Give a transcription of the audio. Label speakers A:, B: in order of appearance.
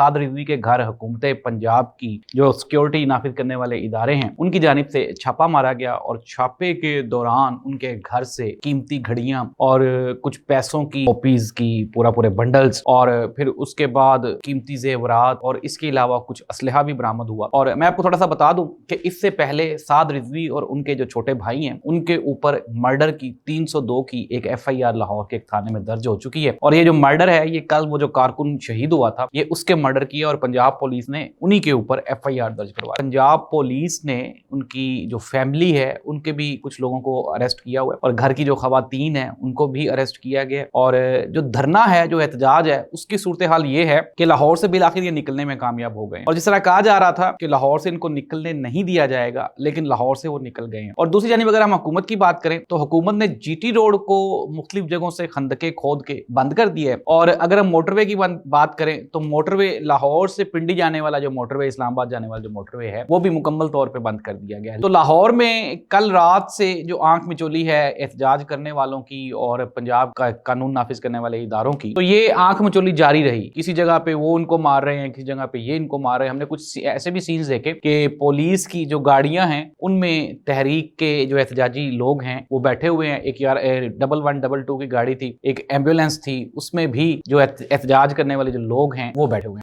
A: साद रिजवी के घर हुकूमत पंजाब की जो सिक्योरिटी नाफिज करने वाले इदारे हैं उनकी जानिब से छापा मारा गया और छापे के दौरान उनके घर से कीमती घड़ियां और कुछ पैसों की कॉपीज की पूरे बंडल्स और फिर उसके बाद कीमती जेवरात और इसके अलावा कुछ असलहा भी बरामद हुआ। और मैं आपको थोड़ा सा बता दूं कि इससे पहले साद रिजवी और उनके जो छोटे भाई हैं उनके ऊपर मर्डर की 302 की एक FIR लाहौर के एक थाने में दर्ज हो चुकी है। और ये जो मर्डर है ये कल वो जो कारकुन शहीद हुआ था ये उसके मर्डर की और पंजाब पुलिस ने उन्हीं के ऊपर FIR दर्ज करवाया। पंजाब पुलिस ने उनकी जो फैमिली है उनके भी कुछ लोगों को अरेस्ट किया हुआ है और घर की जो खवातीन है उनको भी अरेस्ट किया गया। और जो धरना है जो एहतजाज है उसकी सूरत हाल ये है कि लाहौर से बिलाखिर ये निकलने में कामयाब हो गए और जिस तरह कहा जा रहा था कि लाहौर से इनको निकलने नहीं दिया जाएगा लेकिन लाहौर से वो निकल गए हैं। और दूसरी जानिब अगर हम हुकूमत की बात करें तो हुकूमत ने GT रोड को मुख्तलिफ जगहों से खंदके खोद के बंद कर दिया है। और अगर हम मोटरवे की बात करें तो मोटरवे लाहौर से पिंडी जाने वाला जो मोटरवे इस्लामाबाद जाने वाला जो मोटरवे है वो भी मुकम्मल तौर पर बंद कर दिया गया है। तो लाहौर में कल रात से जो आंख मिचौली है एहतजाज करने वालों की और पंजाब का कानून नाफिज करने वाले इदारों की, तो ये आंख मिचौली जारी रही। किसी जगह पे वो उनको मार रहे हैं, किसी जगह पे ये इनको मार रहे हैं। हमने कुछ ऐसे भी सीन्स देखे कि पुलिस की जो गाड़ियां हैं उनमें तहरीक के जो एहतजाजी लोग हैं वो बैठे हुए हैं। एक यार 1122 की गाड़ी थी, एक एम्बुलेंस थी, उसमें भी जो एहतजाज करने वाले जो लोग हैं वो बैठे हुए हैं।